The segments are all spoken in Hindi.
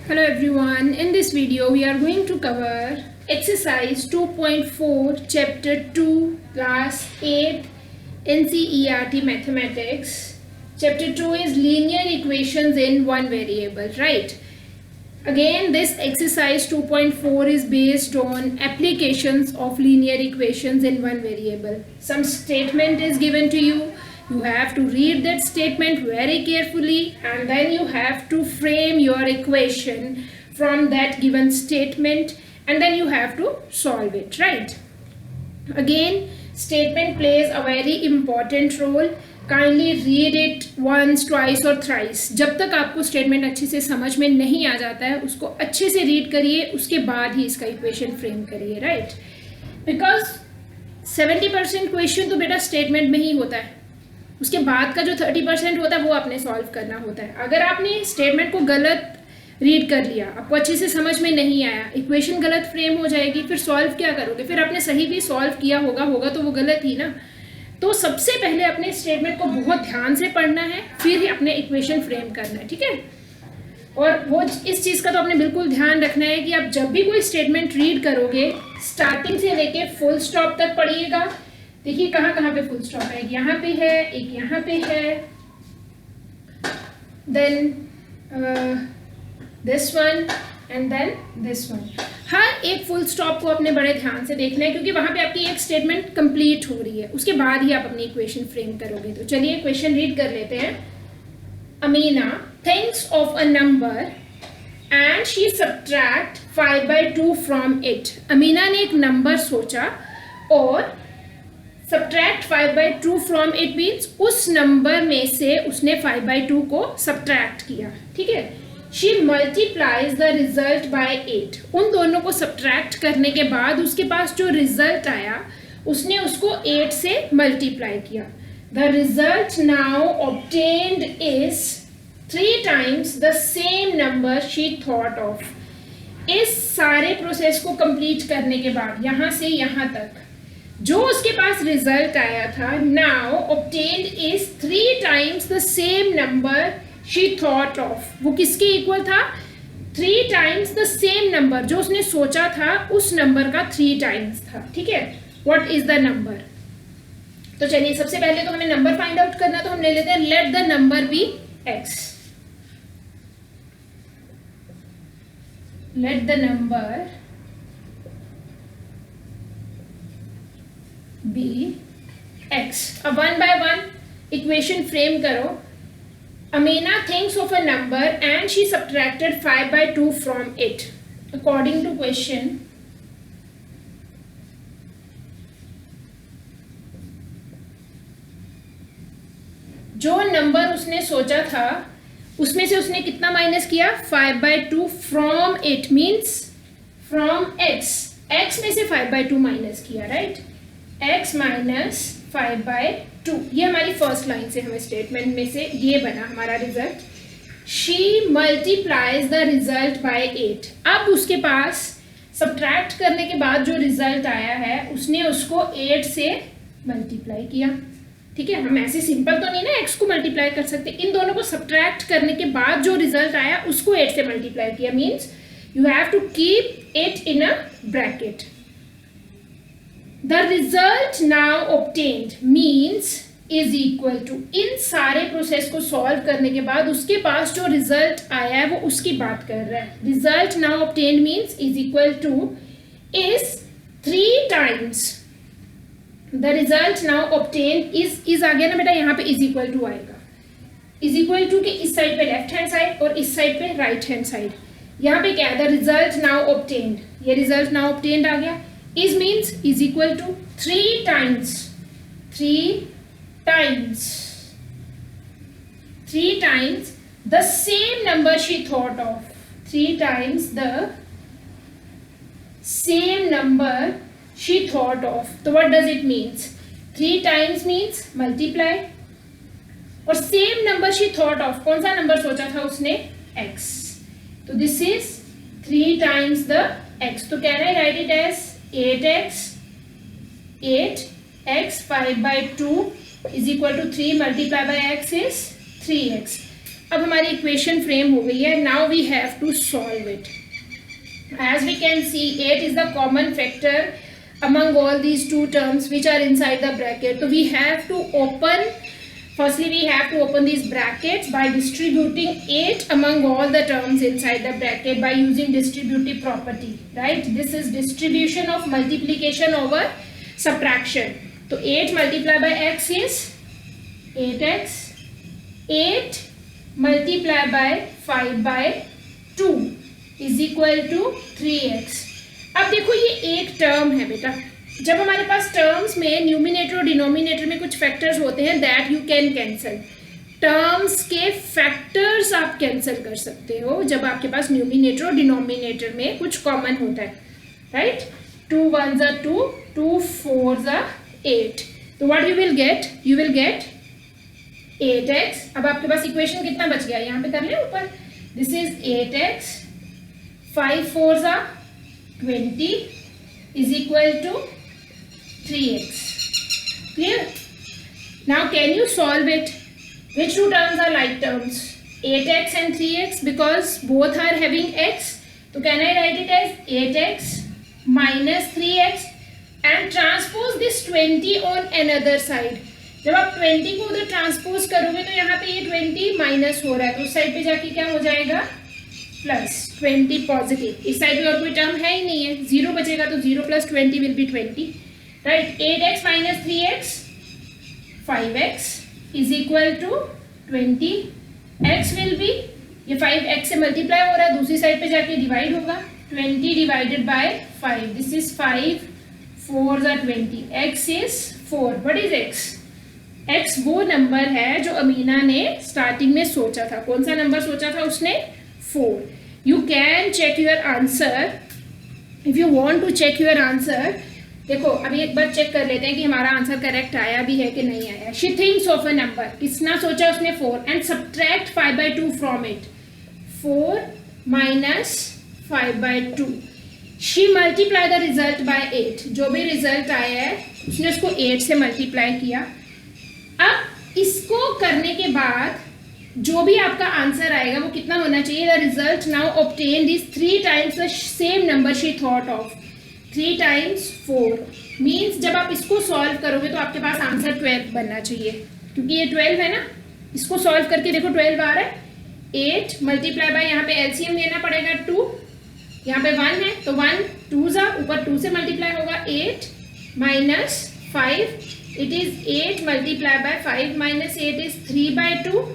Hello everyone, in this video we are going to cover exercise 2.4 chapter 2 class 8 NCERT mathematics. Chapter 2 is linear equations in one variable, right? Again, this exercise 2.4 is based on applications of linear equations in one variable. Some statement is given to you. You have to read that statement very carefully and then you have to frame your equation from that given statement and then you have to solve it, right? Again, statement plays a very important role. Kindly read it once, twice or thrice. जब तक आपको स्टेटमेंट अच्छे से समझ में नहीं आ जाता है उसको अच्छे से रीड करिए, उसके बाद ही इसका इक्वेशन फ्रेम करिए, राइट? बिकॉज 70% क्वेश्चन तो बेटा स्टेटमेंट में ही होता है, उसके बाद का जो 30% होता है वो आपने सॉल्व करना होता है. अगर आपने स्टेटमेंट को गलत रीड कर लिया, आपको अच्छे से समझ में नहीं आया, इक्वेशन गलत फ्रेम हो जाएगी, फिर सॉल्व क्या करोगे? फिर आपने सही भी सॉल्व किया होगा तो वो गलत ही ना. तो सबसे पहले अपने स्टेटमेंट को बहुत ध्यान से पढ़ना है, फिर ही अपने इक्वेशन फ्रेम करना है, ठीक है? और वो इस चीज़ का तो आपने बिल्कुल ध्यान रखना है कि आप जब भी कोई स्टेटमेंट रीड करोगे स्टार्टिंग से लेके फुल स्टॉप तक पढ़िएगा. देखिए कहाँ कहाँ पे फुल स्टॉप है, यहाँ पे है, एक यहाँ पे है, then this one and then this one. हर एक फुल स्टॉप को अपने बड़े ध्यान से देखना है क्योंकि वहां पे आपकी एक स्टेटमेंट कंप्लीट हो रही है, उसके बाद ही आप अपनी इक्वेशन फ्रेम करोगे. तो चलिए क्वेश्चन रीड कर लेते हैं. Amina thinks of a number and she subtract 5/2 from it. Amina ने एक नंबर सोचा और सब्ट्रैक्ट 5/2 फ्रॉम इट मीन्स उस नंबर में से उसने 5/2 को सब्ट्रैक्ट किया, ठीक है? She multiplies the result by 8. उन दोनों को सब्ट्रैक्ट करने के बाद उसके पास जो रिजल्ट आया उसने उसको 8 से मल्टीप्लाई किया. The result now obtained is 3 times the same number she thought of. इस सारे प्रोसेस को कंप्लीट करने के बाद यहाँ से यहाँ तक जो उसके पास रिजल्ट आया था, now obtained is 3 times the same number she thought of. वो किसके इक्वल था? 3 times the same number. जो उसने सोचा था उस नंबर का 3 times था, ठीक है? What is the number? तो चलिए सबसे पहले तो हमें नंबर फाइंड आउट करना, तो हम ले लेते हैं let the number be x. Let the number be x. अब 1 by 1 इक्वेशन फ्रेम करो. Amina thinks of a number and she subtracted 5/2 from it. According to question, जो नंबर उसने सोचा था उसमें से उसने कितना माइनस किया? 5/2 from it means from x. x में से 5/2 माइनस किया, राइट? x minus 5/2. ये हमारी फर्स्ट लाइन से हमें स्टेटमेंट में से ये बना हमारा result. She multiplies the result by 8. अब उसके पास सब्ट्रैक्ट करने के बाद जो रिजल्ट आया है उसने उसको 8 से मल्टीप्लाई किया, ठीक है? हम ऐसे सिंपल तो नहीं ना x को मल्टीप्लाई कर सकते. इन दोनों को सब्ट्रैक्ट करने के बाद जो रिजल्ट आया उसको 8 से मल्टीप्लाई किया. Means you have to keep it in a bracket. The result now obtained means is equal to. इन सारे प्रोसेस को सॉल्व करने के बाद उसके पास जो रिजल्ट आया है वो उसकी बात कर रहा है. Result now obtained means is equal to is 3 times. The result now obtained is आ गया ना बेटा, यहाँ पे is equal to आएगा. is equal to के इस साइड पे लेफ्ट हैंड साइड और इस साइड पे राइट हैंड साइड. यहाँ पे क्या है? The result now obtained. ये रिजल्ट now obtained आ गया. Is means is equal to 3 times 3 times the same number she thought of. 3 times the same number she thought of. So what does it means? 3 times means multiply और same number she thought of. कौन सा नंबर सोचा था उसने? x. तो this is 3 times the x. तो can I write it as 8x 5/2 is equal to 3 multiplied by x is 3x. अब हमारी इक्वेशन फ्रेम हो गई है. Now we have to solve it. As we can see, 8 is the common factor among all these two terms which are inside the bracket. So we have to open, firstly we have to open these brackets by distributing 8 among all the terms inside the bracket by using distributive property, right? This is distribution of multiplication over subtraction. So 8 multiplied by x is 8x. 8 multiplied by 5 by 2 is equal to 3x. अब देखो ये एक टर्म है बेटा. जब हमारे पास टर्म्स में न्यूमिनेटर और डिनोमिनेटर में कुछ फैक्टर्स होते हैं that you can cancel. Terms के फैक्टर्स आप कैंसिल कर सकते हो जब आपके पास न्यूमिनेटर और डिनोमिनेटर में कुछ कॉमन होता है, right? 2 1s are 2, 2 4s are 8. तो what you will gate? You will gate 8x. अब आपके पास इक्वेशन कितना बच गया? यहाँ पे कर ले ऊपर. This is 8x. 5 4s are 20 is equal to 3x. Clear? Now can you solve it? Which two terms are like terms? 8x and 3x, because both are having x. So can I write it as 8x minus 3x and transpose this 20 on another side. जब आप 20 को उधर ट्रांसपोज करोगे तो यहाँ पे ये 20 माइनस हो रहा है, तो उस साइड पे जाके क्या हो जाएगा? Plus 20 positive. इस साइड में और कोई टर्म है ही नहीं है, 0 बचेगा तो 0 plus 20 will be 20, right? 8x minus 3x 5x is equal to 20. x will be, ये 5x से मल्टीप्लाई हो रहा है, दूसरी साइड पे जाके डिवाइड होगा. 20 divided by 5, this is 5 4s are 20. x is 4. What is x? x वो नंबर है जो अमीना ने स्टार्टिंग में सोचा था. कौन सा नंबर सोचा था उसने? 4. You can check your answer if you want to check your answer. देखो अभी एक बार चेक कर लेते हैं कि हमारा आंसर करेक्ट आया भी है कि नहीं आया. She thinks of a number. कितना सोचा उसने? 4. And subtract 5 by 2 from it. 4 minus 5 by 2. She multiply the result by 8. जो भी रिजल्ट आया है उसने उसको 8 से मल्टीप्लाई किया. अब इसको करने के बाद जो भी आपका आंसर आएगा वो कितना होना चाहिए? The result now obtain this 3 times the same number she thought of. 3 times 4 means जब आप इसको सॉल्व करोगे तो आपके पास आंसर 12 बनना चाहिए, क्योंकि ये 12 है ना. इसको सॉल्व करके देखो 12 आ रहा है. 8 मल्टीप्लाई बाय, यहाँ पे एलसीएम लेना पड़ेगा 2, यहाँ पे 1 है तो 1 2s are, ऊपर 2 से मल्टीप्लाई होगा. 8 minus 5, it is 8 multiply by 5 minus 8 is 3 by 2.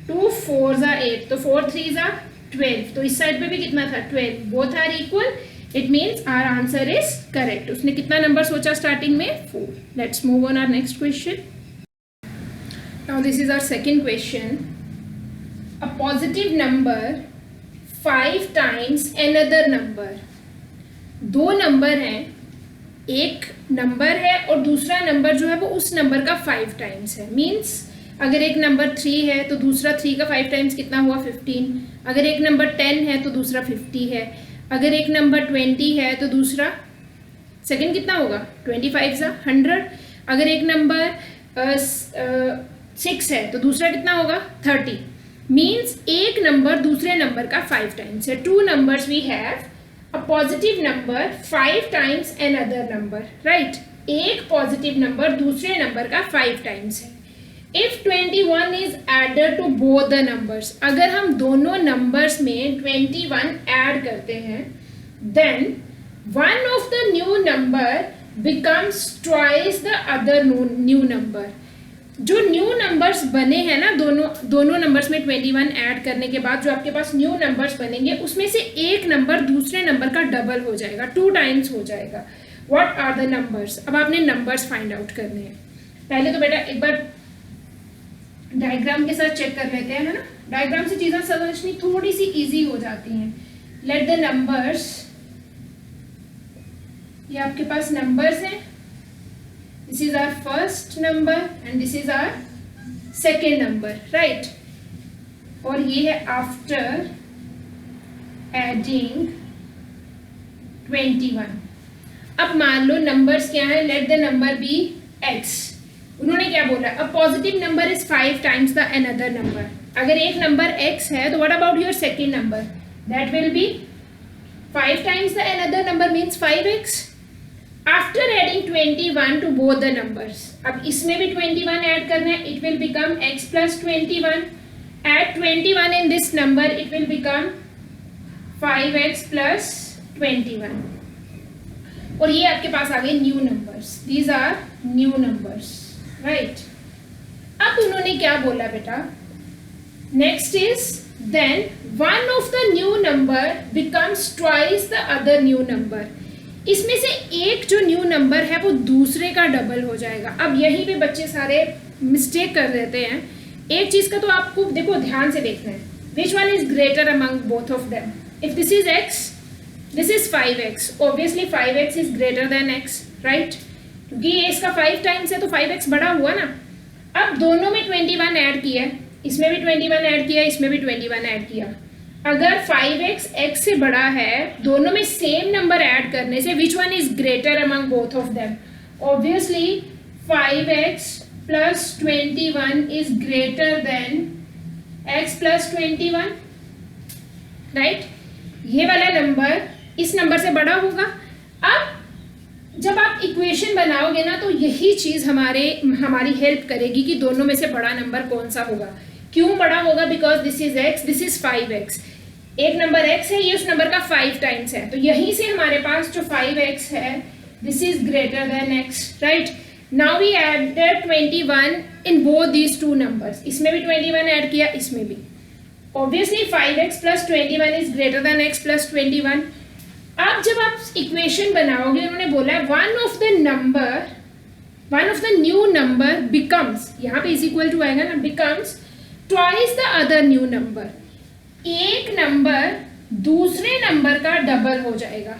2 4s are 8, तो 4 3s are 12. तो इस साइड पे भी कितना था? 12. Both are equal. It means our answer is correct. उसने कितना नंबर सोचा स्टार्टिंग में? 4. Let's move on our next question. Now this is our second question. A positive number 5 times another number. दो नंबर हैं, एक नंबर है और दूसरा नंबर जो है वो उस नंबर का 5 times है. मीन्स अगर एक नंबर 3 है तो दूसरा 3 का 5 times कितना हुआ? 15. अगर एक नंबर 10 है तो दूसरा 50 है. अगर एक नंबर 20 है तो दूसरा सेकंड कितना होगा? 25 सा 100. अगर एक नंबर 6 है तो दूसरा कितना होगा? 30. मीन्स एक नंबर दूसरे नंबर का 5 times है. 2 numbers we have. A positive number 5 times another number, right? एक पॉजिटिव नंबर दूसरे नंबर का 5 times है. If 21 is added to both the numbers, अगर हम दोनों नंबर्स में 21 ऐड करते हैं, then one of the new number becomes twice the other new number. जो न्यू नंबर्स बने हैं ना, दोनों नंबर्स में 21 ऐड करने के बाद जो आपके पास न्यू नंबर्स बनेंगे उसमें से एक नंबर दूसरे नंबर का डबल हो जाएगा, 2 times हो जाएगा. What are the numbers? अब आपने नंबर्स फाइंड आउट करने हैं. पहले तो बेटा एक बार डायग्राम के साथ चेक कर लेते हैं, है ना. डायग्राम से चीजें समझनी थोड़ी सी इजी हो जाती हैं. लेट द नंबर्स, ये आपके पास नंबर्स हैं. This is our first number and this is our second number, right? और ये है after adding 21. अब मान लो नंबर्स क्या है? Let the number be x. उन्होंने क्या बोला? A positive number is 5 times the another number. अगर एक नंबर x है तो what about your second number, that will be 5 times the another number means 5x. After adding 21 to both the numbers, अब इसमें भी 21 ऐड करना है, it will become x plus 21. Add 21 in this number, it will become 5x plus 21. और ये आपके पास आ गए new numbers, these are new numbers, right. अब उन्होंने क्या बोला बेटा, next is then one of the new number becomes twice the other new number. इसमें से एक जो न्यू नंबर है वो दूसरे का डबल हो जाएगा. अब यहीं पे बच्चे सारे मिस्टेक कर देते हैं. एक चीज का तो आपको देखो ध्यान से देखना है, which one is greater among both of them. If this is x, this is 5x, obviously 5x is greater than x, right? क्योंकि ये इसका 5 टाइम्स है तो 5x बड़ा हुआ ना. अब दोनों में 21 ऐड किया, इसमें भी 21 ऐड किया, इसमें भी 21 ऐड किया. अगर 5x x से बड़ा है, दोनों में सेम नंबर ऐड करने से which one is greater among both of them, obviously 5x plus 21 is greater than x plus 21, right? ये वाला नंबर इस नंबर से बड़ा होगा. अब जब आप इक्वेशन बनाओगे ना तो यही चीज हमारी हेल्प करेगी कि दोनों में से बड़ा नंबर कौन सा होगा. क्यों बड़ा होगा, because this is x, this is 5x. एक नंबर x है, ये उस नंबर का 5 टाइम्स है, तो यहीं से हमारे पास जो 5x है this is greater than x, right. Now we added 21 in both these two numbers. इसमें भी 21 ऐड किया, इसमें भी. Obviously 5x plus 21 is greater than x plus 21. अब जब आप इक्वेशन बनाओगे, उन्होंने बोला है one of the new number becomes, यहाँ पे is equal to आएगा ना, becomes twice the other new number. एक नंबर दूसरे नंबर का डबल हो जाएगा.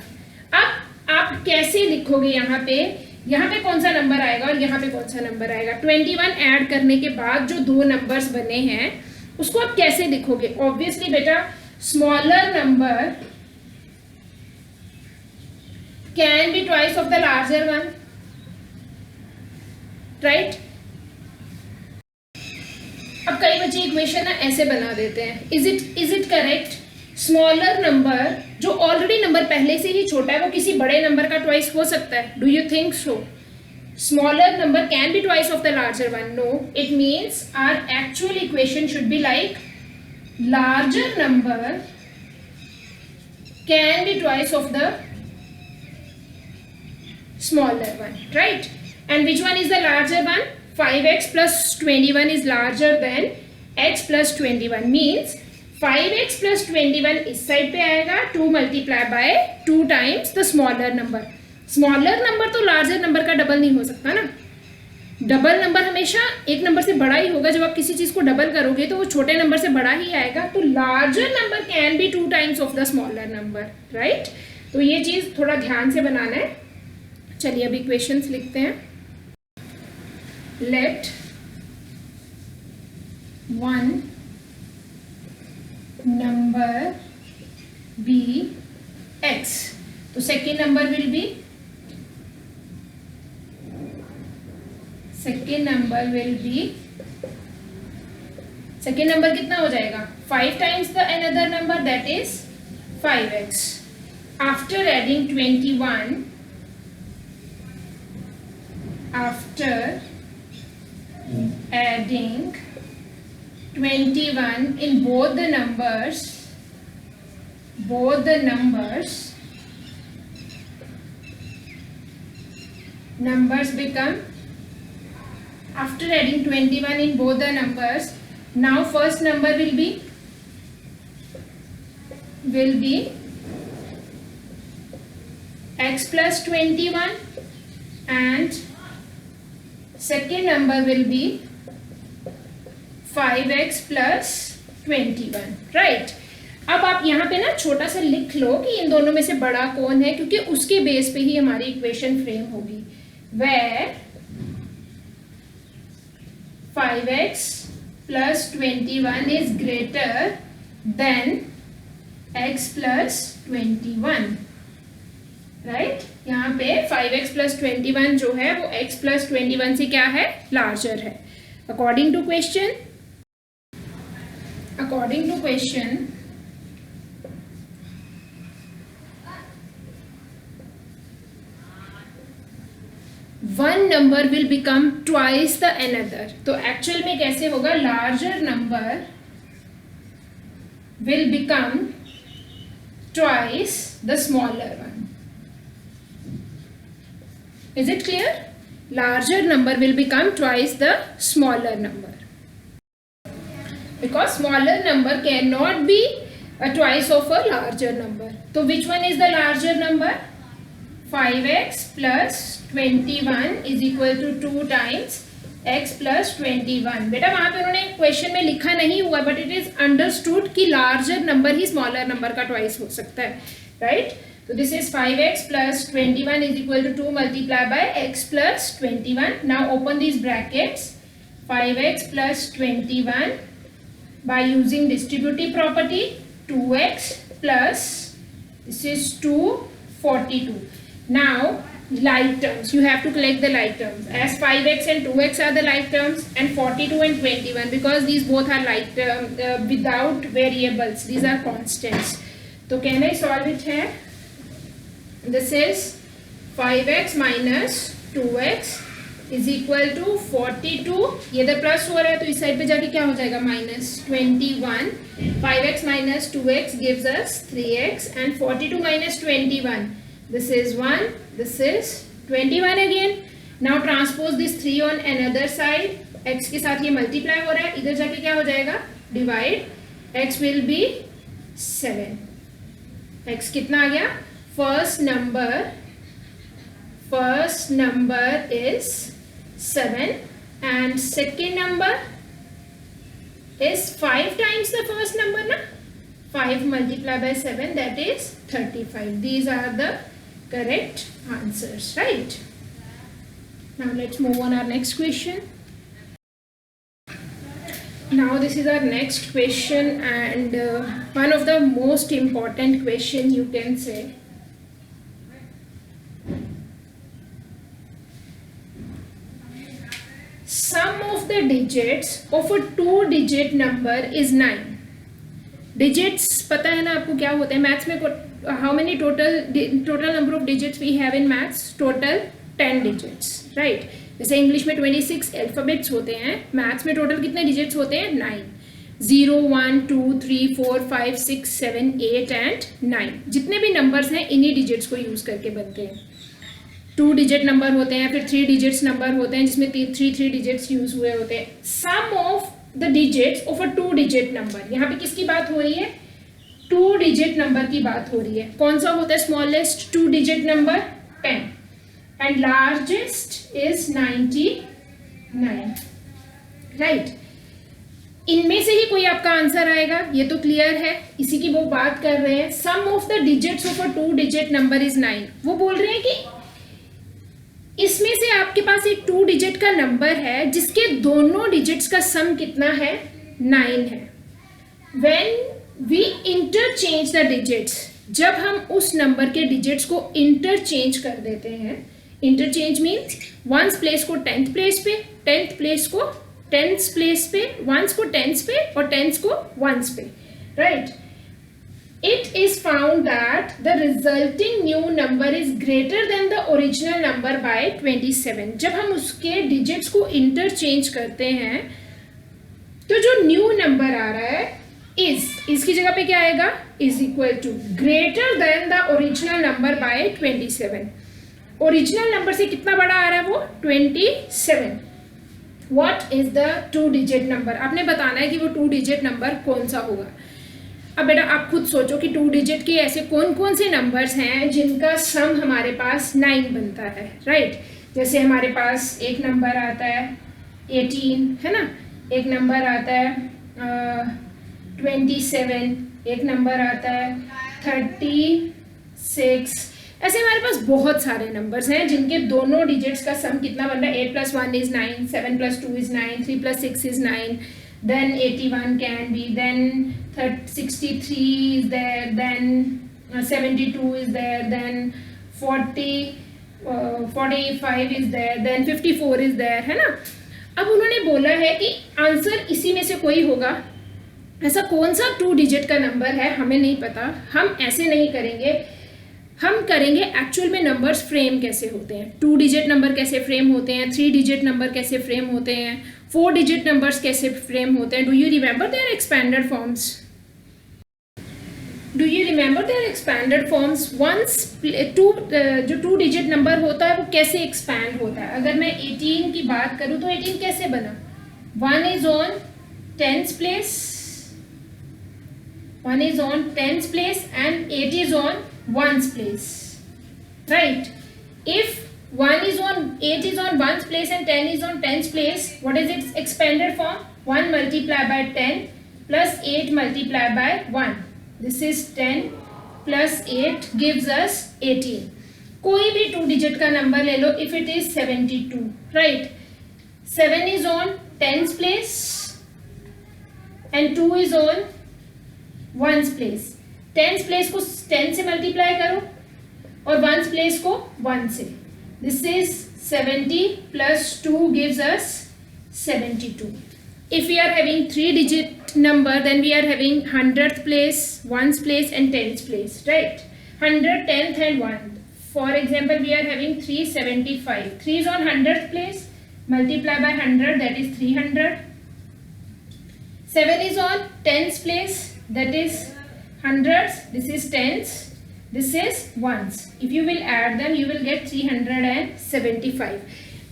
अब आप कैसे लिखोगे, यहाँ पे कौन सा नंबर आएगा और यहाँ पे कौन सा नंबर आएगा. 21 ऐड करने के बाद जो दो नंबर्स बने हैं उसको आप कैसे लिखोगे. ऑब्वियसली बेटा smaller number can be twice of the larger one, right. अब कई बच्चे इक्वेशन ना ऐसे बना देते हैं, is it correct, smaller number जो ऑलरेडी नंबर पहले से ही छोटा है वो किसी बड़े नंबर का ट्वाइस हो सकता है. Do you think so? Smaller number can be twice of the larger one. No, it means our actual equation should be like larger number can be twice of the smaller one, right? And which one is the larger one? 5x plus 21 is larger than x plus 21, means 5x plus 21 इस साइड पे आएगा, 2 multiply by 2 times the smaller number. Smaller number तो लार्जर नंबर का डबल नहीं हो सकता ना. डबल नंबर हमेशा एक नंबर से बड़ा ही होगा. जब आप किसी चीज को डबल करोगे तो वो छोटे नंबर से बड़ा ही आएगा. तो larger number can be 2 times of the smaller number, right. तो ये चीज थोड़ा ध्यान से बनाना है. चलिए अब इक्वेशंस लिखते हैं. Let one number be x, तो second number will be, second number कितना हो जाएगा, 5 times the another number, that is 5x. After adding 21 in both the numbers become, after adding 21 in both the numbers, now first number will be x plus 21 and second number will be 5x plus 21, right. अब आप यहाँ पे ना छोटा सा लिख लो कि इन दोनों में से बड़ा कौन है, क्योंकि उसके बेस पे ही हमारी इक्वेशन फ्रेम होगी. where 5x plus 21 is greater than x plus 21, right. यहाँ पे 5x plus 21 जो है वो x plus 21 से क्या है, लार्जर है, according to question. according to question, one number will become twice the another. तो एक्चुअल में कैसे होगा? larger number will become twice the smaller one. Is it clear? Larger number will become twice the smaller number, because smaller number cannot be a twice of a larger number. So which one is the larger number? 5x plus 21 is equal to 2 times x plus 21. बेटा वहाँ पे उन्होंने क्वेश्चन में लिखा नहीं हुआ, बट इट इज अंडरस्टूड कि लार्जर नंबर ही स्मॉलर नंबर का ट्वाइस हो सकता है, राइट? तो this is 5x plus 21 is equal to 2 multiplied by x plus 21. Now open these brackets. 5x plus 21 by using distributive property, 2x plus this is 242. Now like terms, you have to collect the like terms, as 5x and 2x are the like terms, and 42 and 21, because these both are like term without variables, these are constants. So can I solve it here? This is 5x minus 2x is equal to 42. ये इधर प्लस हो रहा है तो इस साइड पे जाके क्या हो जाएगा? Minus 21. 5x minus 2x gives us 3x, and 42 minus 21, this is 1, this is 21 again. Now transpose this 3 on another side. x के साथ ये मल्टीप्लाई हो रहा है, इधर जाके क्या हो जाएगा? Divide. x will be 7. x कितना आ गया? First number is 7 and second number is 5 times the first number ना? 5 multiplied by 7, that is 35. These are the correct answers, right? Now let's move on our next question. Now this is our next question, and one of the most important question you can say. Sum of the digits of a 2-digit number is 9. Digits पता है ना आपको क्या होते हैं मैथ्स में? How many total number of digits we have in maths? Total 10 digits, right? जैसे इंग्लिश में 26 अल्फाबेट्स होते हैं, मैथ्स में टोटल कितने डिजिट्स होते हैं? 9. 0, 1, 2, 3, 4, 5, 6, 7, 8 एंड 9. जितने भी नंबर्स हैं इन्हीं डिजिट्स को यूज करके बनते हैं. 2 डिजिट नंबर होते हैं, फिर 3 डिजिट्स नंबर होते हैं जिसमें 3 डिजिट्स यूज हुए होते हैं. Sum of the digits of a 2 digit number. यहाँ पे किसकी बात हो रही है? 2 डिजिट नंबर की बात हो रही है. कौन सा होता है smallest 2 digit number? 10. And largest is 99, right? इनमें से ही कोई आपका आंसर आएगा, ये तो क्लियर है. इसी की वो बात कर रहे हैं. Sum of the digits of a 2 digit number is 9. वो बोल रहे हैं कि इसमें से आपके पास एक 2 डिजिट का नंबर है जिसके दोनों डिजिट्स का सम कितना है? 9 है. When we interchange the digits, जब हम उस नंबर के डिजिट्स को इंटरचेंज कर देते हैं. इंटरचेंज मीन्स वंस प्लेस को 10th प्लेस पे, 10th प्लेस को 10th प्लेस पे, वंस को 10th पे और 10th को वंस पे, right? It is found that the resulting new number is greater than the original number by 27. जब हम उसके डिजिट्स को इंटरचेंज करते हैं तो जो न्यू नंबर आ रहा है इसकी जगह पे क्या आएगा? Is equal to greater than the original number by 27. Original number से कितना बड़ा आ रहा है वो? 27. What is the 2 digit number? आपने बताना है कि वो 2 डिजिट नंबर कौन सा होगा. अब बेटा आप खुद सोचो कि 2 डिजिट के ऐसे कौन कौन से नंबर्स हैं जिनका सम हमारे पास 9 बनता है, राइट? जैसे हमारे पास एक नंबर आता है 18, है ना? एक नंबर आता है 27, एक नंबर आता है 36. ऐसे हमारे पास बहुत सारे नंबर्स हैं जिनके दोनों डिजिट्स का सम कितना बन रहा है? 8 + 1 is 9, 7 + 2 is 9, 3 + 6 is 9. Then 81 can be, then 63 is there, then 72 is there, then 45 is there, then 54 is there, है ना? अब उन्होंने बोला है कि आंसर इसी में से कोई होगा ऐसा कौन सा 2 डिजिट का नंबर है हमें नहीं पता, हम ऐसे नहीं करेंगे, हम करेंगे एक्चुअल में नंबर्स फ्रेम कैसे होते हैं, 2 डिजिट नंबर कैसे फ्रेम होते हैं, 3 डिजिट नंबर कैसे फ्रेम होते हैं, 4 डिजिट नंबर्स कैसे फ्रेम होते हैं. Do you remember their expanded forms? Do you remember their expanded forms? Once जो 2 डिजिट नंबर होता है वो कैसे एक्सपैंड होता है. अगर मैं 18 की बात करूं तो 18 कैसे बना? 1 is on tens place, 1 is on tens place and 8 is on ones place, right? If 1 is on 8 is on ones place and 10 is on tens place, what is its expanded form? 1 multiplied by 10 plus 8 multiplied by 1. This is 10 plus 8 gives us 18. कोई भी 2 डिजिट का नंबर ले लो, if it is 72, right? 7 is on tens place and 2 is on ones place. tens place को 10 से मल्टीप्लाई करो और ones place को 1 से. This is 70 plus 2 gives us 72. If we are having 3 digit number, then we are having 100th place, ones place and tens place, right? 100, 10th and 1. For example, we are having 375. 3 is on 100th place, multiply by 100, that is 300. 7 is on tens place, that is hundreds, this is tens, this is ones. If you will add them, you will get 375.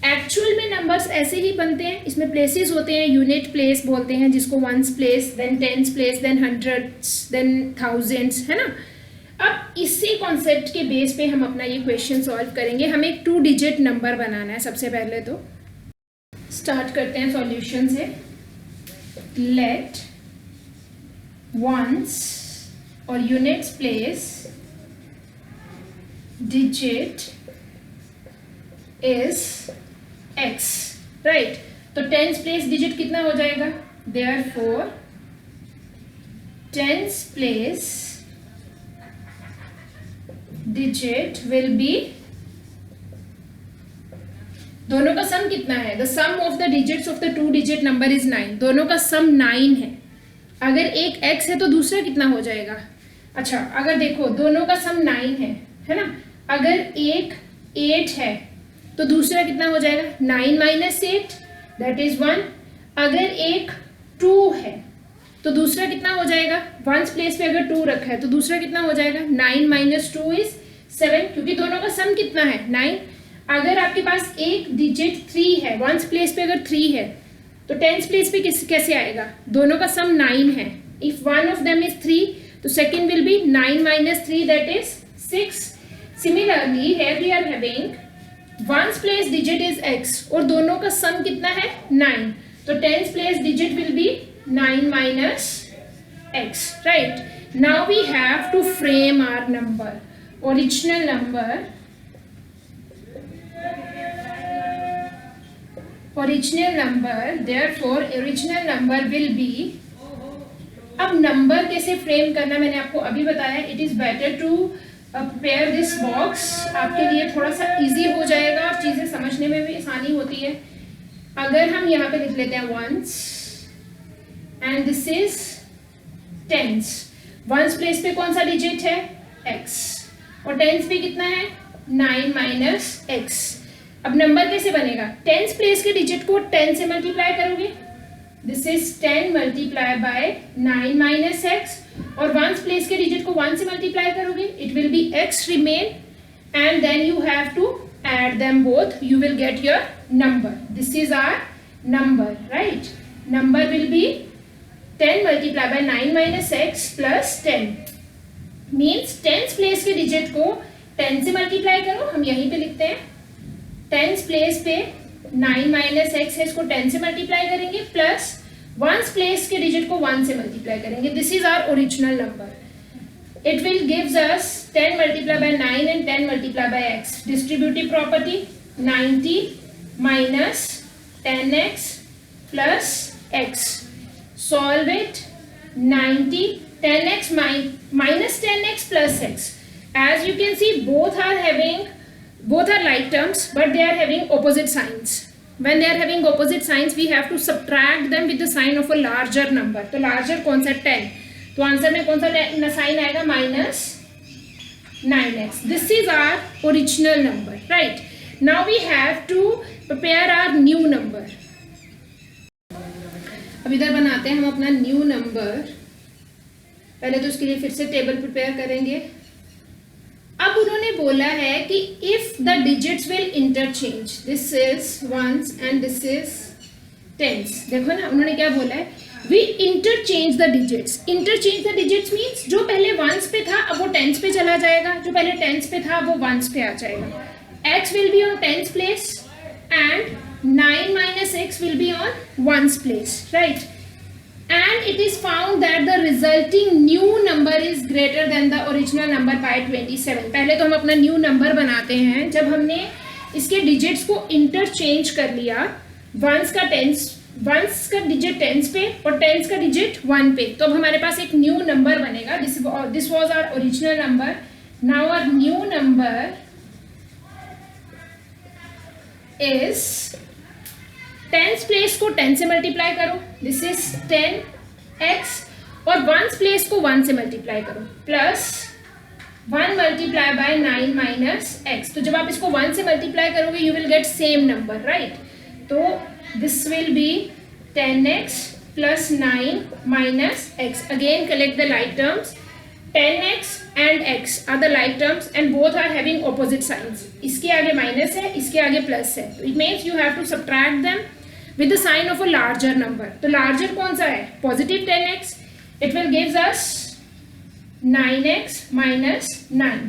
Actual में नंबर्स ऐसे ही बनते हैं, इसमें प्लेसेस होते हैं, यूनिट प्लेस बोलते हैं जिसको ones place, then tens place, then hundreds, then thousands, है ना. अब इसी कॉन्सेप्ट के बेस पे हम अपना ये क्वेश्चन सॉल्व करेंगे. हमें एक 2 डिजिट नंबर बनाना है. सबसे पहले तो स्टार्ट करते हैं सॉल्यूशन से. लेट वंस और units place digit is x, right. तो टेंस प्लेस डिजिट कितना हो जाएगा? Therefore tens place digit will be, दोनों का सम कितना है? The sum of the digits of the 2 digit number is 9. दोनों का सम 9 है. अगर एक x है तो दूसरा कितना हो जाएगा? अच्छा, अगर देखो दोनों का सम 9 है ना. अगर एक 8 है तो दूसरा कितना हो जाएगा? 9 माइनस 8, दैट इज 1. अगर एक 2 है तो दूसरा कितना हो जाएगा? वंस प्लेस पे अगर 2 रखा है तो दूसरा कितना हो जाएगा? 9 माइनस 2 इज 7, क्योंकि दोनों का सम कितना है? 9. अगर आपके पास एक डिजिट 3 है, वंस प्लेस पे अगर 3 है तो टेंस प्लेस पे कैसे आएगा? दोनों का सम 9 है. If one of them is 3 तो second will be 9 minus 3, that is 6. Similarly here we are having ones place digit is x और दोनों का सम कितना है? 9. तो tens place digit will be 9 minus x, right. Now we have to frame our number, original number. Original number, therefore original number will be. अब नंबर कैसे फ्रेम करना मैंने आपको अभी बताया. It is better to prepare this box. आपके लिए थोड़ा सा इजी हो जाएगा, आप चीज़ें समझने में भी आसानी होती है. अगर हम यहाँ पे लिख लेते हैं once and this is tens. Ones place पे कौन सा डिजिट है? x. और टेंस पे कितना है? 9 माइनस x. अब नंबर कैसे बनेगा? टेंस प्लेस के डिजिट को 10 से मल्टीप्लाई करोगे, this is 10 multiply by 9 minus x. और वंस प्लेस के डिजिट को 1 से मल्टीप्लाई करोगे, it will be x remain and then you have to add them both, you will get your number. This is our number, right. Number will be 10 multiply by 9 minus x plus 10. Means tens place के डिजिट को 10 से मल्टीप्लाई करो, हम यहीं पे लिखते हैं. टेंस प्लेस पे 9 माइनस x है, इसको 10 से मल्टीप्लाई करेंगे, प्लस वंस प्लेस के डिजिट को 1 से मल्टीप्लाई करेंगे. This is our original number. It will gives us 10 multiply by 9 and 10 multiply by x. Distributive property 90 minus 10x plus x. Solve it. 90 10x minus 10x plus x. As you can see, both are like terms, but they are having opposite signs. when they are having opposite signs we have to subtract them with the sign of a larger number. तो larger कौन सा 10, तो आंसर में कौन सा साइन आएगा -9x. This is our original number, right? Now we have to prepare our new number. अब इधर बनाते हैं हम अपना न्यू नंबर. पहले तो उसके लिए फिर से टेबल प्रिपेयर करेंगे. अब उन्होंने बोला है कि if the digits will interchange, this is ones and this is tens. देखो ना उन्होंने क्या बोला है, we interchange the digits. Interchange the digits means जो पहले वंस पे था अब वो टेंस पे चला जाएगा, जो पहले टेंस पे था वो वंस पे आ जाएगा. x will be on tens place and 9 minus x will be on ones place, right? And it is found that the resulting new number is greater than the original number by 27. पहले तो हम अपना न्यू नंबर बनाते हैं. जब हमने इसके डिजिट्स को इंटरचेंज कर लिया, वंस का डिजिट टेंस पे और टेंस का डिजिट 1 पे, तो अब हमारे पास एक न्यू नंबर बनेगा. This was our original number. Now our new number is tens place को 10 से मल्टीप्लाई करो, दिस इज 10x, और वंस प्लेस को 1 से मल्टीप्लाई करो, plus 1 multiply by 9 minus x. तो जब आप इसको 1 से मल्टीप्लाई करोगे you will get same number, right? तो this will be 10x plus 9 minus x. Again collect the like terms. 10x and x are the like terms and both are having opposite signs. इसके आगे माइनस है, इसके आगे प्लस है. It means you have to subtract them with the sign of a larger number. तो larger कौन सा है? Positive 10x. It will gives us 9x minus 9.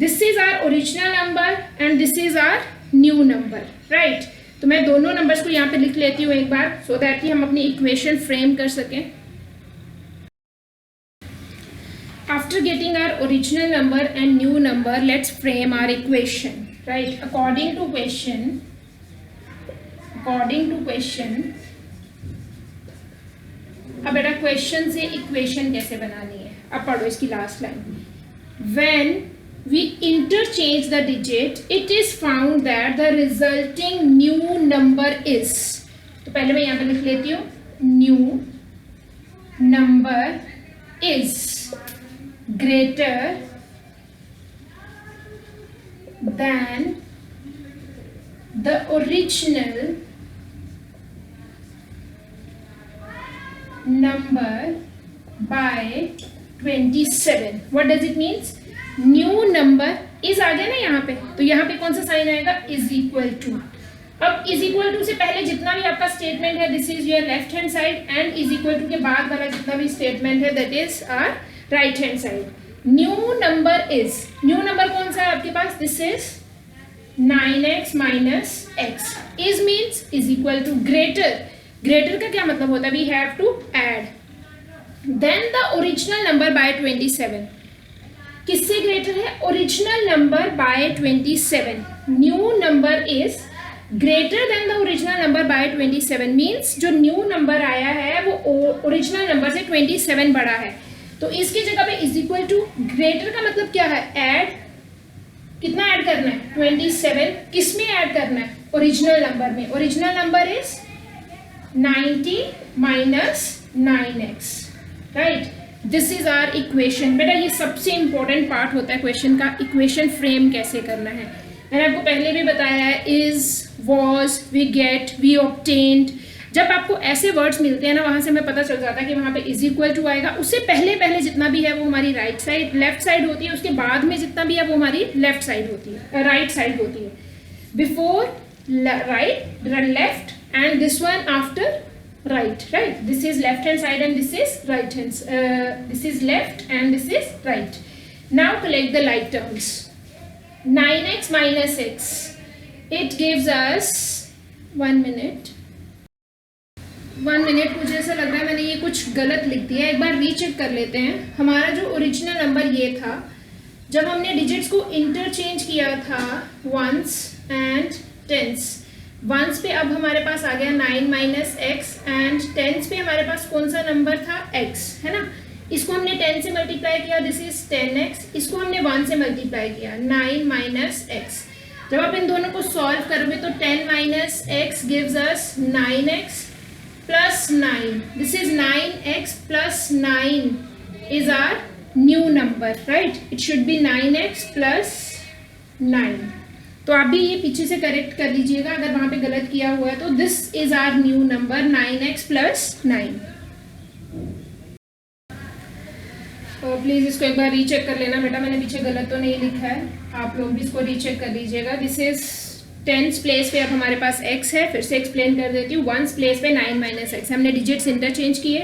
This is our original number and this is our new number, right? तो मैं दोनों नंबर्स को यहाँ पे लिख लेती हूँ एक बार, so that कि हम अपनी इक्वेशन फ्रेम कर सकें. After getting our original number and new number, let's frame our equation, right? According to question, अब बेटा क्वेश्चन से इक्वेशन कैसे बनानी है, अब पढ़ो इसकी last line. When we interchange the digit, it is found that the resulting new number is, तो पहले मैं यहाँ पे लिख लेती हूँ, new number is greater than the original number by 27. What does it means? New number is आ गया ना यहाँ पे, तो यहाँ पे कौन सा साइन आएगा? Is equal to. अब इज इक्वल टू से पहले जितना भी आपका स्टेटमेंट है, this is your left hand side, and is equal to के बाद वाला जितना भी स्टेटमेंट है that is our right hand side. New number is, new number कौन सा है आपके पास? This is 9x minus x. Is means is equal to greater. Greater का क्या मतलब होता है? We have to add then the original number by 27. किससे ग्रेटर है? Original number by 27. New number is greater than the original number by 27 means जो न्यू नंबर आया है वो ओरिजिनल नंबर से 27 बड़ा है. तो इसकी जगह पे इज इक्वल टू, ग्रेटर का मतलब क्या है? ऐड. कितना ऐड करना है? 27. किस में ऐड करना है? ओरिजिनल नंबर में. Original number is 90 minus 9x, right? This is our equation. बेटा ये सबसे इंपॉर्टेंट पार्ट होता है क्वेश्चन का, इक्वेशन फ्रेम कैसे करना है. मैंने आपको पहले भी बताया है, is, was, we get, we obtained. जब आपको ऐसे वर्ड्स मिलते हैं ना, वहां से हमें पता चल जाता है कि वहां पे इज इक्वल टू आएगा. उससे पहले जितना भी है वो हमारी राइट साइड, लेफ्ट साइड होती है. उसके बाद में जितना भी है वो हमारी लेफ्ट साइड होती है, राइट साइड होती है. Before right, left, and this one after right, this is left hand side and this is right hand, this is left and this is right. Now collect the like terms. 9x minus x, it gives us 1 minute. मुझे ऐसा लग रहा है मैंने ये कुछ गलत लिख दिया. एक बार रीचेक कर लेते हैं. हमारा जो ओरिजिनल नंबर ये था, जब हमने डिजिट्स को इंटरचेंज किया था वंस एंड टेंस, वंस पे अब हमारे पास आ गया 9 माइनस एक्स, एंड टेंस पे हमारे पास कौन सा नंबर था? x, है ना. इसको हमने 10 से मल्टीप्लाई किया, दिस इज 10x. इसको हमने 1 से मल्टीप्लाई किया, 9 माइनस एक्स. जब आप इन दोनों को सॉल्व करोगे तो 10 minus x gives us 9x plus 9. This is 9x plus 9 is our new number, right. It should be 9x plus 9. तो आप भी ये पीछे से करेक्ट कर लीजिएगा अगर वहां पे गलत किया हुआ है तो. This is our new number 9x plus 9. तो प्लीज़ इसको एक बार रीचेक कर लेना बेटा, मैंने पीछे गलत तो नहीं लिखा है. आप लोग भी इसको रीचेक कर लीजिएगा. दिस इज टेंस प्लेस पे अब हमारे पास x है. फिर से एक्सप्लेन कर देती हूँ. वंस प्लेस पे 9 माइनस एक्स. हमने डिजिट्स इंटरचेंज किए.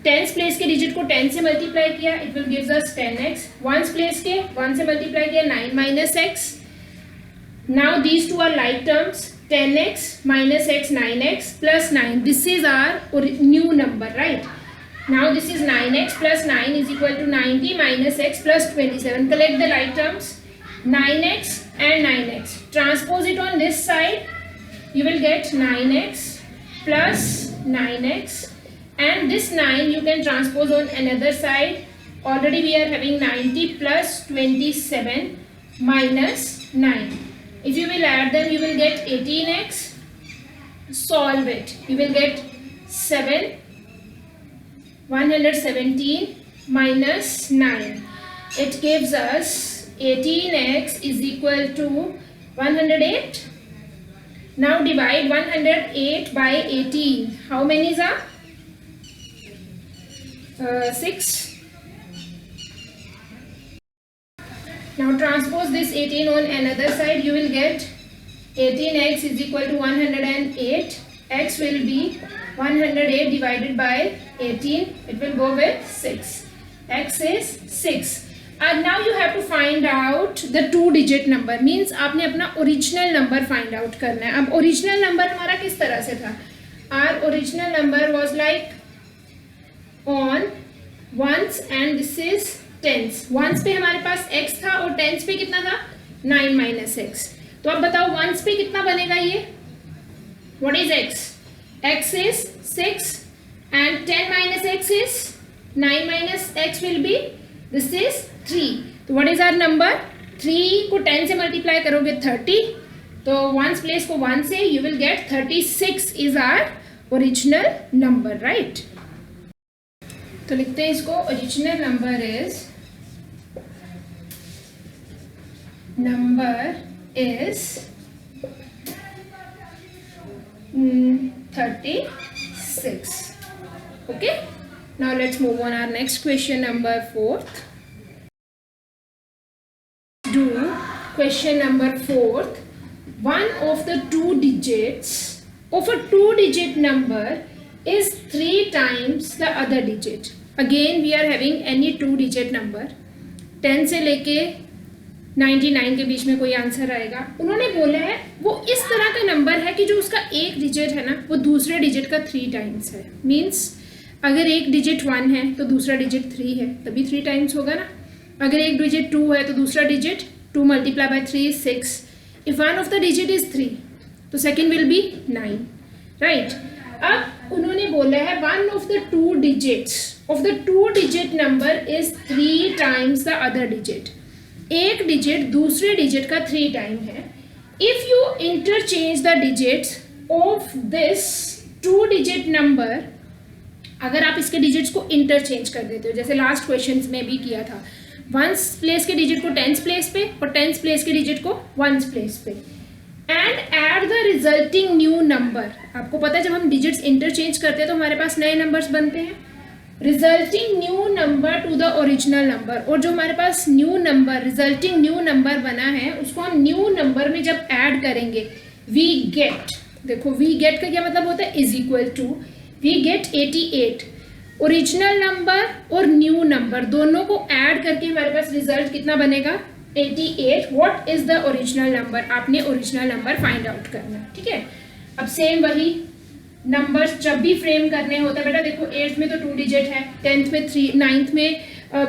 टेंस प्लेस के डिजिट को 10 से मल्टीप्लाई किया, it will gives us 10x. Once place के 1 से मल्टीप्लाई किया 9 minus x. Now these two are like terms. 10x minus x 9x plus 9. This is our new number, right? Now this is 9x plus 9 is equal to 90 minus x plus 27. Collect the like terms. 9x and 9x. Transpose it on this side. You will get 9x plus 9x. And this 9 you can transpose on another side. Already we are having 90 plus 27 minus 9. If you will add them, you will get 18x. Solve it. You will get 117 minus 9. It gives us 18x is equal to 108. Now divide 108 by 18. How many are? 6. Now transpose this 18 on another side. You will get 18x is equal to 108. X will be 108 divided by 18. It will go with 6. X is 6. And now you have to find out the 2-digit number. Means आपने अपना original number find out करना है. अब original number हमारा किस तरह से था? Our original number was like on ones and this is tens. Ones पे हमारे पास x था और tens पे कितना था? 9 minus x. तो अब बताओ ones पे कितना बनेगा ये? What is x? X is 6 and 10 minus x is 9 minus x will be this is 3. तो what is our number? 3 को 10 से मल्टीप्लाई करोगे 30. तो ones place को 1 से you will get 36 is our original number, right? तो लिखते हैं इसको. Original number is 36. Okay. Now let's move on our next question, number 4th. Do question number 4th. One of the 2 digits of a 2-digit number is 3 times the other digit. Again we are having any 2-digit number. 10 से लेके 99 के बीच में कोई आंसर आएगा. उन्होंने बोला है वो इस तरह का नंबर है कि जो उसका एक डिजिट है ना वो दूसरे डिजिट का 3 टाइम्स है. मीन्स अगर एक डिजिट 1 है तो दूसरा डिजिट 3 है तभी 3 टाइम्स होगा ना. अगर एक डिजिट 2 है तो दूसरा digit 2 multiply by 3 6. If one of the digit is 3 तो सेकेंड विल बी 9, राइट. अब उन्होंने बोला है one of the 2 digits of the 2 digit number is 3 times the other digit. एक डिजिट दूसरे डिजिट का 3 टाइम है. If you interchange the digits of this 2 digit number, अगर आप इसके डिजिट्स को इंटरचेंज कर देते हो जैसे लास्ट क्वेश्चन में भी किया था, वंस प्लेस के डिजिट को टेंस प्लेस पे और टेंस प्लेस के डिजिट को वंस प्लेस पे, and add the resulting new number. आपको पता है जब हम डिजिट्स इंटरचेंज करते हैं तो हमारे पास नए नंबर्स बनते हैं. Resulting new number to the original number. और जो हमारे पास new number resulting new number बना है उसको हम न्यू नंबर में जब ऐड करेंगे वी गेट, देखो वी गेट का क्या मतलब होता है, is equal to we get 88. Original number और न्यू नंबर दोनों को ऐड करके हमारे पास रिजल्ट कितना बनेगा, 88. What is the original number? आपने ओरिजिनल नंबर फाइंड आउट करना है, ठीक है. अब सेम वही नंबर्स जब भी फ्रेम करने होते हैं बेटा, देखो 8th में तो 2 डिजिट है, 10th में 3, 9th में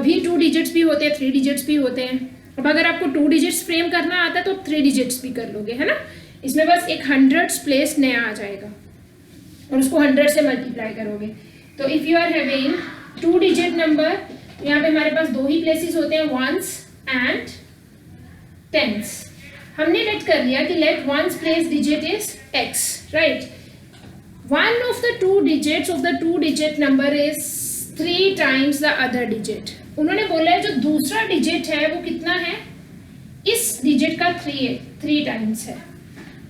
भी 2 डिजिट्स भी होते हैं, 3 डिजिट्स भी होते हैं. अब अगर आपको 2 डिजिट्स फ्रेम करना आता है तो 3 डिजिट्स भी कर लोगे, है ना. इसमें बस एक 100 प्लेस नया आ जाएगा और उसको 100 से मल्टीप्लाई करोगे. तो if you are having 2 digit number, यहाँ पे हमारे पास 2 ही प्लेसेस होते हैं, वंस एंड टेंस. हमने लेट कर लिया कि let once place digit is x, right. One of the two digits of the two digit number is 3 times the other digit. उन्होंने बोला है जो दूसरा डिजिट है वो कितना है, इस डिजिट का 3 times है.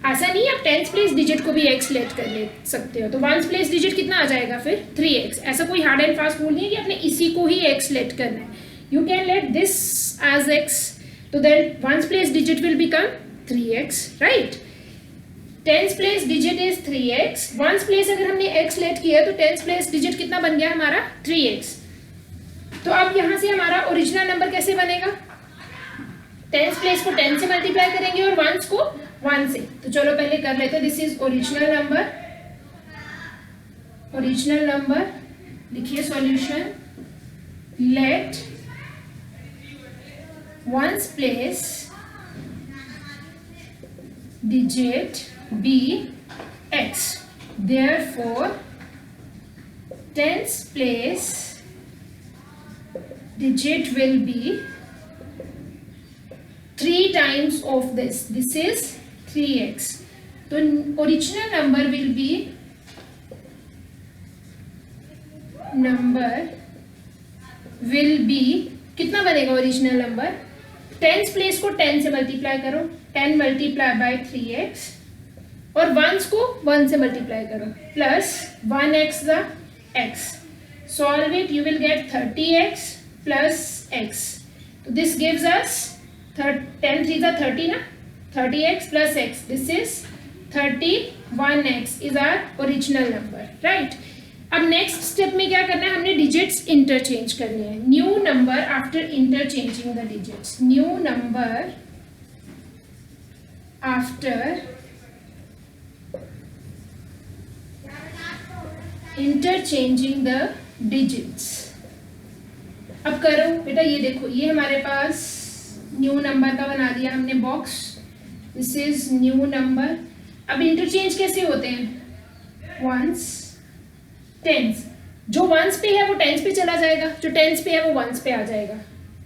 ऐसा नहीं आप टेंथ प्लेस डिजिट को भी x लेट कर ले सकते हो, तो वंस प्लेस डिजिट कितना आ जाएगा फिर 3x. ऐसा कोई हार्ड एंड फास्ट रूल नहीं है कि आपने इसी को ही x लेट करना है. You can let this as x, तो then once place digit will become 3x, right. Tenth place digit is 3x. Once place अगर हमने x लेट किया तो टेंथ प्लेस डिजिट कितना बन गया हमारा 3x. तो अब यहाँ से हमारा ओरिजिनल नंबर कैसे बनेगा, टेंथ प्लेस को 10 से मल्टीप्लाई करेंगे और वंस को 1 से. तो चलो पहले कर लेते हैं. This is original number. Original number लिखिए solution. Let once place digit be x. Therefore tenth place digit will be 3 times of this. This is 3x. So original number will be कितना बनेगा ओरिजिनल नंबर, टेंथ प्लेस को 10 से मल्टीप्लाई करो, 10 मल्टीप्लाई बाय 3x और वंस को 1 से मल्टीप्लाई करो plus 1x the x. Solve it, you will get 30x plus x. So this gives us 10 3 are 30 na, 30x plus x. This is 31x is our original number, right. अब नेक्स्ट स्टेप में क्या करना है, हमने डिजिट्स इंटरचेंज करने हैं. New number after interchanging the digits. New number after interchanging the digits. अब करो बेटा, ये देखो ये हमारे पास न्यू नंबर का बना दिया हमने box. This is new number. अब इंटरचेंज कैसे होते हैं, वंस टेंस. जो वंस पे है वो टेंस पे चला जाएगा, जो टेंस पे है वो वंस पे आ जाएगा.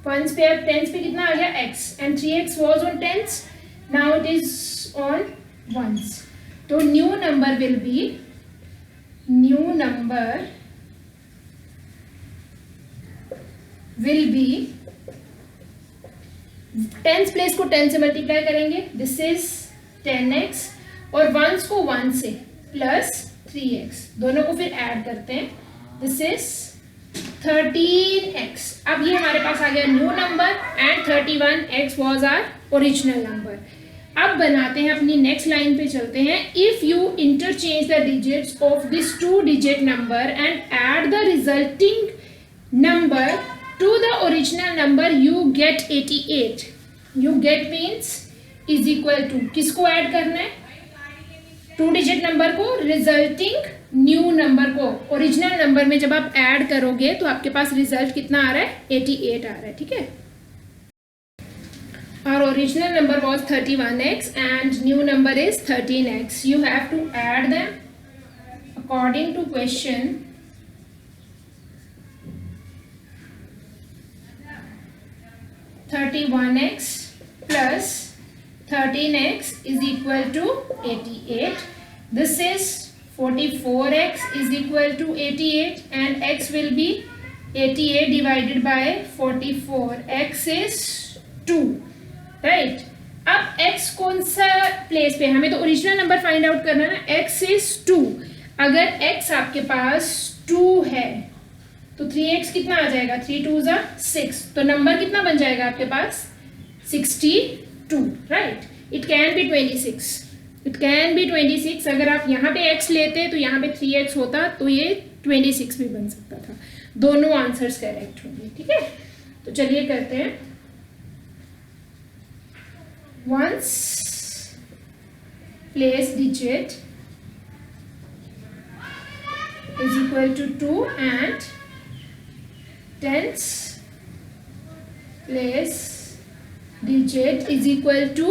वंस पे अब टेंस पे कितना आ गया x, and 3x was on tens, now it is on ones. तो new number will be, new number will be, tens place को 10 से मल्टीप्लाई करेंगे, दिस इज 10x और वंस को 1 से प्लस 3x, दोनों को फिर ऐड करते हैं, दिस इज 13x. अब ये हमारे पास आ गया new number and 31x was our original number. अब बनाते हैं अपनी नेक्स्ट लाइन पे चलते हैं. If you interchange the digits of this 2 digit number and add the resulting number to the original number you get 88. you get means is equal to, किसको ऐड करना है, 2 डिजिट नंबर को रिजल्टिंग न्यू नंबर को ओरिजिनल नंबर में जब आप ऐड करोगे तो आपके पास रिजल्ट कितना आ रहा है, 88 आ रहा है. ठीक है. Our original number was 31x and new number is 13x. You have to add them according to question. 31x plus 13x is equal to 88. This is 44x is equal to 88 and x will be 88 divided by 44. x is 2, right. अब x कौन सा प्लेस पे, हमें तो ओरिजिनल नंबर फाइंड आउट करना है ना. x is 2. अगर x आपके पास 2 है तो 3x कितना आ जाएगा, 3 2 जा 6, तो नंबर कितना बन जाएगा आपके पास 62, right. It can be 26, it can be 26. अगर आप यहाँ पे x लेते तो यहाँ पे 3x होता तो ये 26 भी बन सकता था. दोनों आंसर्स करेक्ट होंगे. ठीक है. तो चलिए करते हैं. Once place digit is equal to 2 and tens place digit is equal to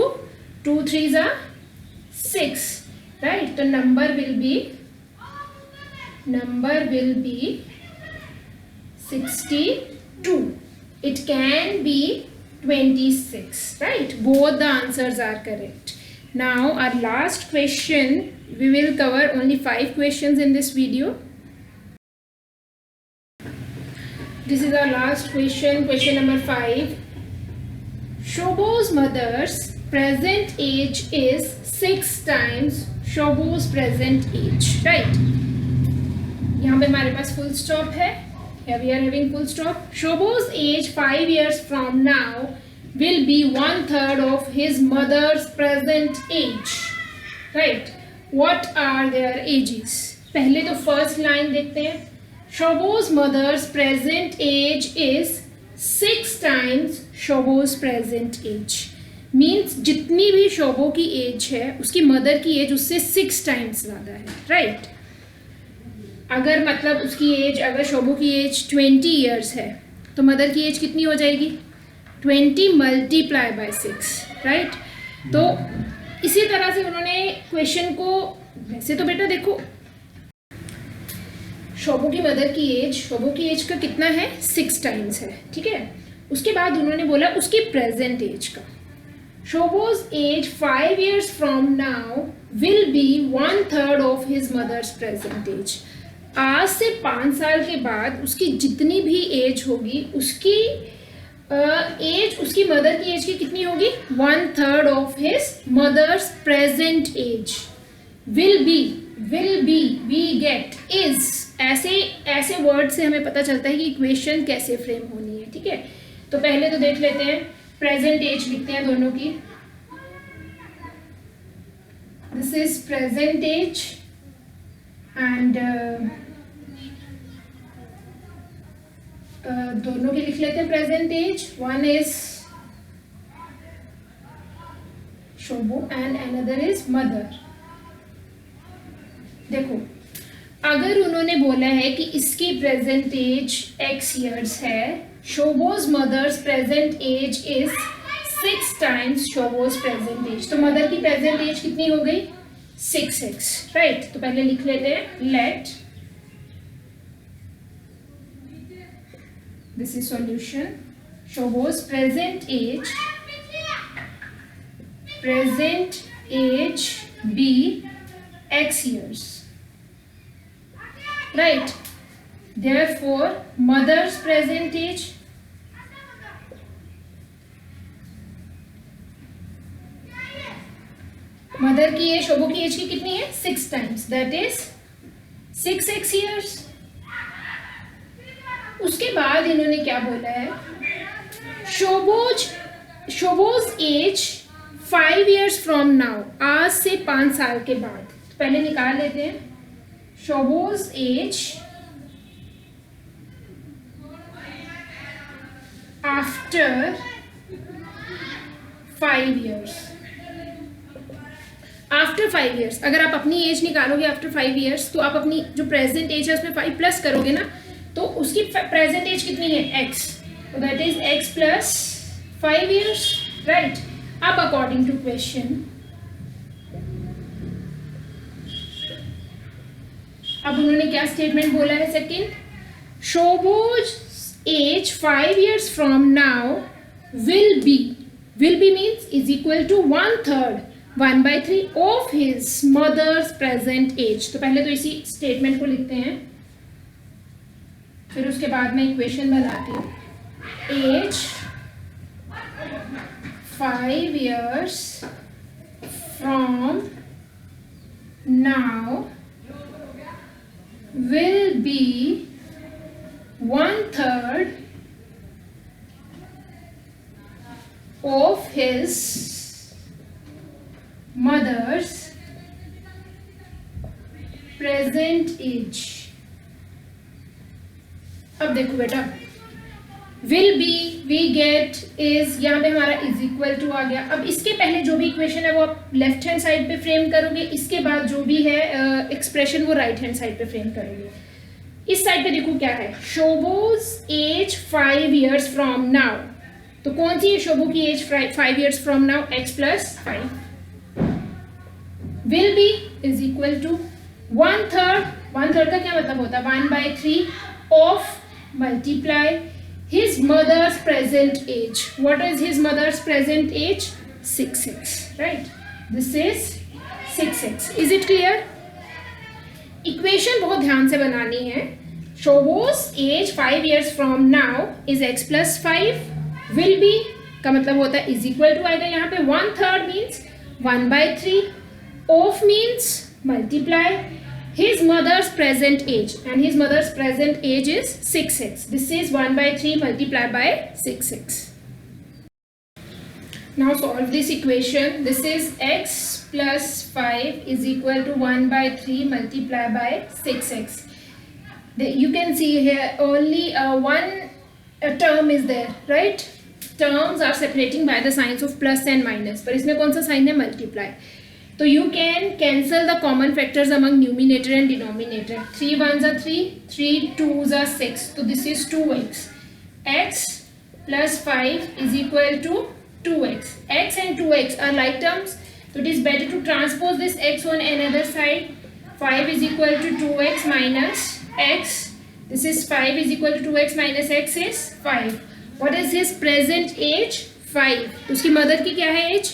2 3s are 6, right. So number will be 62. It can be 26, right? Both the answers are correct. Now our last question, we will cover only 5 questions in this video. This is our last question, question number 5. Shobo's mother's present age is 6 times Shobo's present age, right? यहाँ पे हमारे पास full stop है. Here we are having full stop. Shobo's age 5 years from now will be 1/3 of his mother's present age, right? What are their ages? पहले तो first line देखते हैं. Shobo's mother's present age is 6 times Shobo's present age. Means जितनी भी शोबो की एज है उसकी मदर की एज उससे 6 टाइम्स ज़्यादा है, राइट? अगर मतलब उसकी एज, अगर शोबो की एज 20 ईयर्स है तो मदर की एज कितनी हो जाएगी? 20 मल्टीप्लाई बाय 6, राइट? तो इसी तरह से उन्होंने क्वेश्चन को, वैसे तो बेटा देखो शोबो की मदर की एज, शोबो की एज का कितना है? 6 टाइम्स है, ठीक है? उसके बाद उन्होंने बोला उसकी प्रेजेंट एज का. Shobo's age 5 years from now will be 1/3 of his mother's present age. आज से 5 साल के बाद उसकी जितनी भी एज होगी उसकी एज, उसकी मदर की एज की कितनी होगी? 1/3 of his mother's present age. will be, we get, is, ऐसे वर्ड से हमें पता चलता है कि इक्वेशन कैसे फ्रेम होनी है, ठीक है? तो पहले तो देख लेते हैं, प्रेजेंट एज लिखते हैं दोनों की. This is present age and दोनों की लिख लेते हैं present age. One is Shobo and another is mother. देखो अगर उन्होंने बोला है कि इसकी प्रेजेंट एज x ईयर्स है, Shobo's mother's present age is 6 times Shobo's present age. तो मदर की प्रेजेंट एज कितनी हो गई? 6x, right? तो पहले लिख लेते हैं let, this is solution, Shobo's present age be x years, right? Therefore mother's present age mother की एज शोबो की एज की कितनी है? 6 times, that is 6x years. उसके बाद इन्होंने क्या बोला है? Shobo's age 5 years from now, आज से 5 साल के बाद. तो पहले निकाल लेते हैं. Shobo's age after 5 years. After 5 years अगर आप अपनी एज निकालोगे आफ्टर 5 ईयर्स तो आप अपनी जो प्रेजेंट एज है उसमें 5 प्लस करोगे ना, तो उसकी प्रेजेंट एज कितनी है? x. तो that is x plus 5 years, right? अब अकॉर्डिंग टू क्वेश्चन, अब उन्होंने क्या स्टेटमेंट बोला है? Second, Shobo's age 5 years from now will be means is equal to 1/3, 1/3 of his mother's present age. तो पहले तो इसी स्टेटमेंट को लिखते हैं, फिर उसके बाद मैं इक्वेशन बनाती हूँ. Age 5 years from now will be 1/3 of his mother's present age. अब देखो बेटा, will be, we get, is, यहाँ पे हमारा is equal to आ गया. अब इसके पहले जो भी इक्वेशन है वो आप लेफ्ट हैंड साइड पे फ्रेम करोगे, इसके बाद जो भी है एक्सप्रेशन वो राइट हैंड साइड पे फ्रेम करोगे. इस साइड पे देखो क्या है, Shobo's age 5 years from now. तो कौन सी है शोबो की age 5 years from now? x plus 5. will be is equal to 1/3. 1/3 का क्या मतलब होता है? 1/3 of multiply his mother's present age. What is his mother's present age? 6x, right? This is 6x. Is it clear? Equation बहुत ध्यान से बनानी है. Shobo's age 5 years from now is x plus 5 will be का मतलब होता है is equal to आएगा यहाँ पे 1/3 means 1/3. Of means multiply his mother's present age, and his mother's present age is 6x. This is 1/3 multiplied by 6x. Now solve this equation. This is x plus 5 is equal to 1/3 multiplied by 6x. You can see here only one term is there, right? Terms are separating by the signs of plus and minus. पर इसमें कौन सा sign है? Multiply. So you can cancel the common factors among numerator and denominator. 3 1s are 3, 3 2s are 6. So this is 2x. X plus 5 is equal to 2x. X and 2x are like terms. So it is better to transpose this x on another side. 5 is equal to 2x minus x. This is 5 is equal to 2x minus x is 5. What is his present age? 5. तो उसकी मदर की क्या है एज?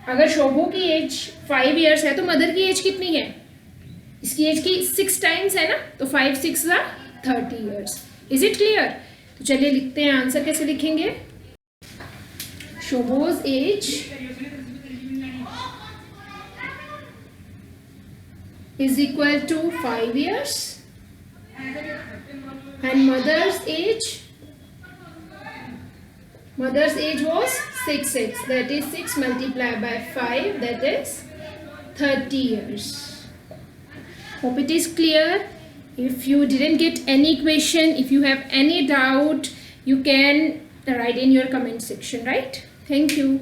अगर शोभो की एज 5 years है तो मदर की एज कितनी है? इसकी एज की 6 times है ना, तो 5 6 30 years. Is it clear? तो चलिए लिखते हैं. आंसर कैसे लिखेंगे? शोभोज age is equal to 5 years and mother's age was 6x. That is 6 multiplied by 5. That is 30 years. Hope it is clear. If you didn't get any question, if you have any doubt, you can write in your comment section, right? Thank you.